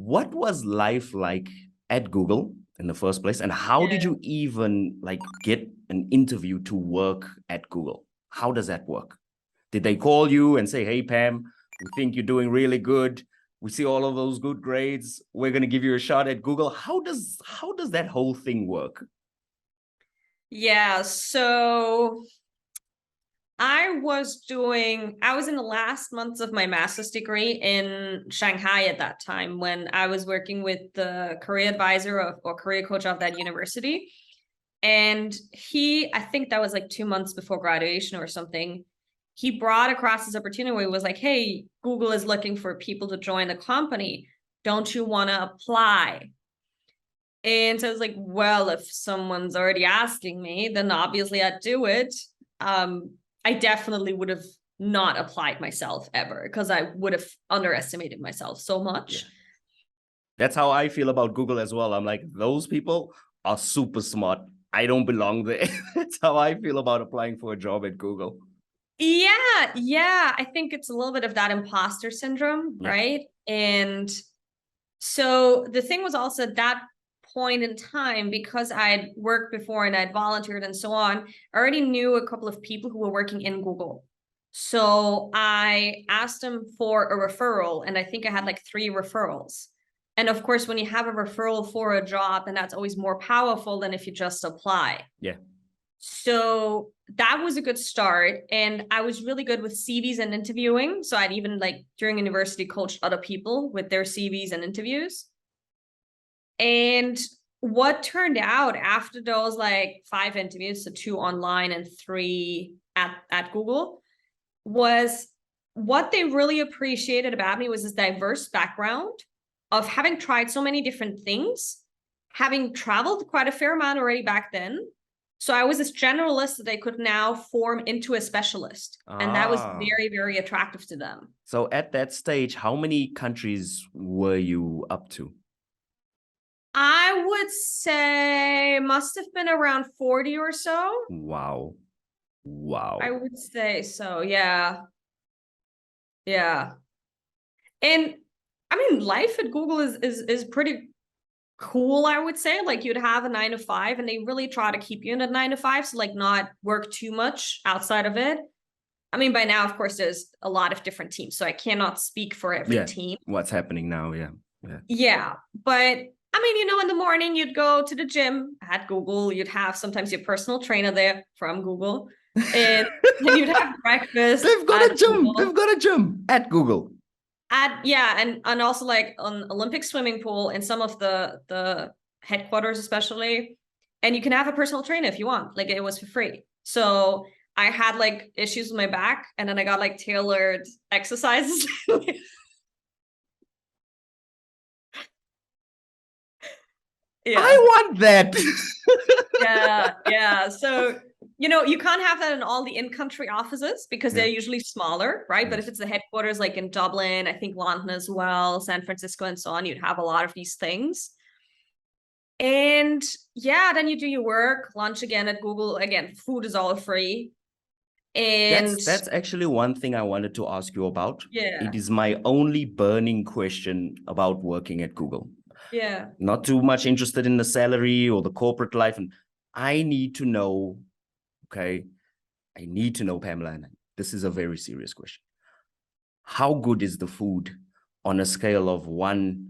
what was life like at Google in the first place? And how did Yeah. you even like get an interview to work at Google? How does that work? Did they call you and say, hey, Pam, we think you're doing really good. We see all of those good grades. We're going to give you a shot at Google. How does that whole thing work? Yeah, so I was in the last months of my master's degree in Shanghai at that time when I was working with the career advisor or career coach of that university. And I think that was like 2 months before graduation or something. He brought across this opportunity where he was like, hey, Google is looking for people to join the company. Don't you want to apply? And so I was like, well, if someone's already asking me, then obviously I'd do it. I definitely would have not applied myself ever because I would have underestimated myself so much. Yeah. That's how I feel about Google as well. I'm like, those people are super smart. I don't belong there. That's how I feel about applying for a job at Google. Yeah. I think it's a little bit of that imposter syndrome, Yeah. right? And so the thing was also at that point in time, because I'd worked before and I'd volunteered and so on, I already knew a couple of people who were working in Google. So I asked them for a referral, and I think I had like 3 referrals. And of course, when you have a referral for a job, then that's always more powerful than if you just apply. Yeah. So that was a good start. And I was really good with CVs and interviewing. So I'd even like during university coached other people with their CVs and interviews. And what turned out after those like 5 interviews, so 2 online and 3 at Google, was what they really appreciated about me was this diverse background of having tried so many different things, having traveled quite a fair amount already back then. So I was this generalist that they could now form into a specialist. And that was Ah. very, very attractive to them. So at that stage, how many countries were you up to? I would say must have been around 40 or so. Wow. I Wow. would say so. Yeah. Yeah. And I mean, life at Google is pretty cool, I would say. Like you'd have a 9 to 5 and they really try to keep you in a 9 to 5. So like not work too much outside of it. I mean, by now, of course, there's a lot of different teams. So I cannot speak for every team. What's happening now? Yeah. Yeah. Yeah. But I mean, in the morning you'd go to the gym at Google. You'd have sometimes your personal trainer there from Google. And then you'd have breakfast They've got at a gym. Google. They've got a gym at Google. And also like an Olympic swimming pool in some of the headquarters especially, and you can have a personal trainer if you want. Like it was for free. So I had like issues with my back, and then I got like tailored exercises. I Yeah. want that. Yeah. So you can't have that in all the in-country offices because they're usually smaller, right? But if it's the headquarters, like in Dublin, I think London as well, San Francisco and so on, you'd have a lot of these things. And yeah, then you do your work, lunch again at Google. Again, food is all free. And That's actually one thing I wanted to ask you about. yeah, It is my only burning question about working at Google. yeah. Not too much interested in the salary or the corporate life. And I need to know, okay, I need to know, Pamela, and this is a very serious question. How good is the food on a scale of 1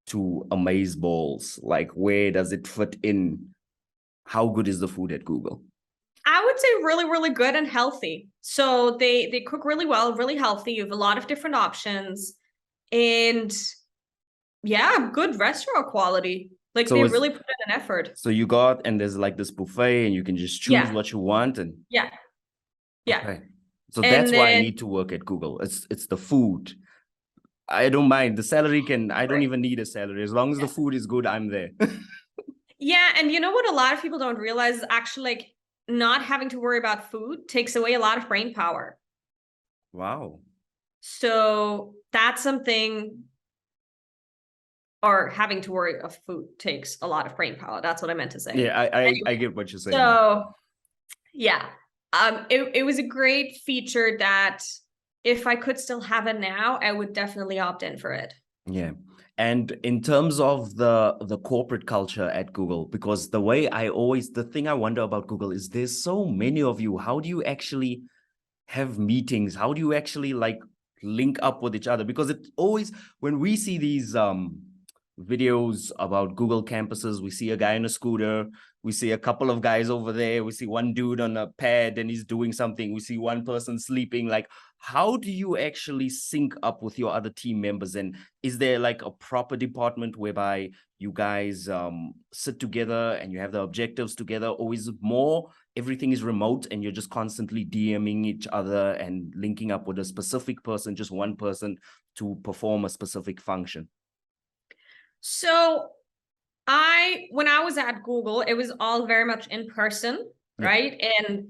to amaze balls? Like, where does it fit in? How good is the food at Google? I would say really, really good and healthy. So they cook really well, really healthy. You have a lot of different options. And yeah, good restaurant quality. Like So they it's really put in an effort. so you got, and there's like this buffet and you can just choose Yeah, what you want. And yeah, yeah. okay. So that's And why I then need to work at Google. It's the food. I don't mind. The salary I don't right. even need a salary. As long as the Yeah. food is good, I'm there. Yeah, and you know what a lot of people don't realize is actually like not having to worry about food takes away a lot of brain power. Wow. So that's something, or having to worry of food takes a lot of brain power. That's what I meant to say. Yeah, I Anyway, get what you're saying. so yeah, it was a great feature that if I could still have it now, I would definitely opt in for it. Yeah. And in terms of the corporate culture at Google, because the thing I wonder about Google is there's so many of you. How do you actually have meetings? How do you actually like link up with each other? Because it always, when we see these videos about Google campuses, we see a guy on a scooter, we see a couple of guys over there, we see one dude on a pad and he's doing something, we see one person sleeping. Like, how do you actually sync up with your other team members? And is there like a proper department whereby you guys sit together and you have the objectives together, or is it more everything is remote and you're just constantly DMing each other and linking up with a specific person, just one person, to perform a specific function? So when I was at Google, it was all very much in person, right? And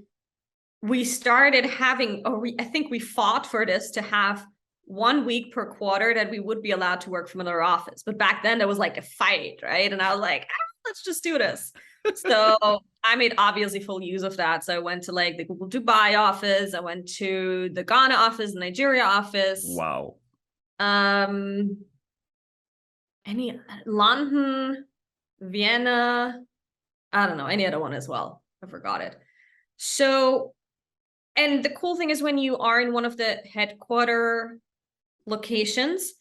we started having, I think we fought for this to have 1 week per quarter that we would be allowed to work from another office. But back then there was like a fight, right? And I was like, let's just do this. So I made obviously full use of that. So I went to like the Google Dubai office. I went to the Ghana office, the Nigeria office. Wow. Any London, Vienna, I don't know, any other one as well. I forgot it. So, and the cool thing is when you are in one of the headquarter locations,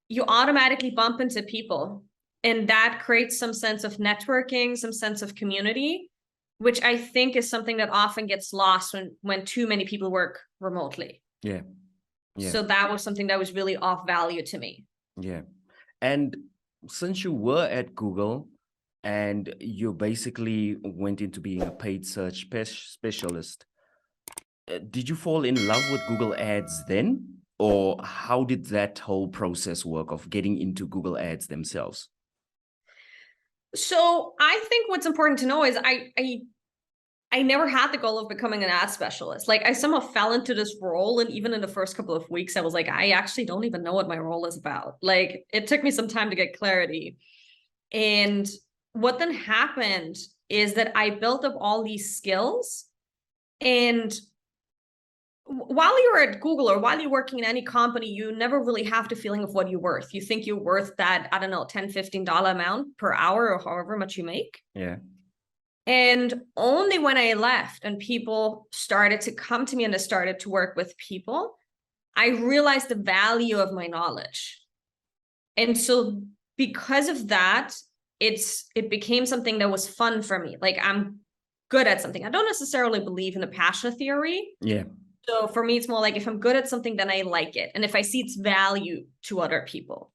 you automatically bump into people. And that creates some sense of networking, some sense of community, which I think is something that often gets lost when too many people work remotely. Yeah. So that was something that was really off value to me. Yeah. And since you were at Google and you basically went into being a paid search specialist, did you fall in love with Google Ads then? Or how did that whole process work of getting into Google Ads themselves? So I think what's important to know is I never had the goal of becoming an ad specialist. Like I somehow fell into this role. And even in the first couple of weeks, I was like, I actually don't even know what my role is about. Like it took me some time to get clarity. And what then happened is that I built up all these skills. And while you're at Google or while you're working in any company, you never really have the feeling of what you're worth. You think you're worth that, I don't know, $10, $15 amount per hour or however much you make. Yeah. And only when I left and people started to come to me and I started to work with people, I realized the value of my knowledge. And so because of that, it became something that was fun for me. Like I'm good at something. I don't necessarily believe in the passion theory. Yeah. So for me, it's more like if I'm good at something, then I like it. And if I see its value to other people.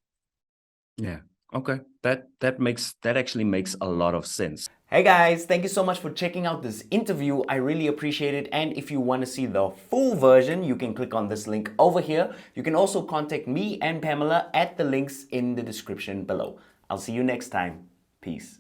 Yeah. Okay. That actually makes a lot of sense. Hey guys, thank you so much for checking out this interview. I really appreciate it. And if you want to see the full version, you can click on this link over here. You can also contact me and Pamela at the links in the description below. I'll see you next time. Peace.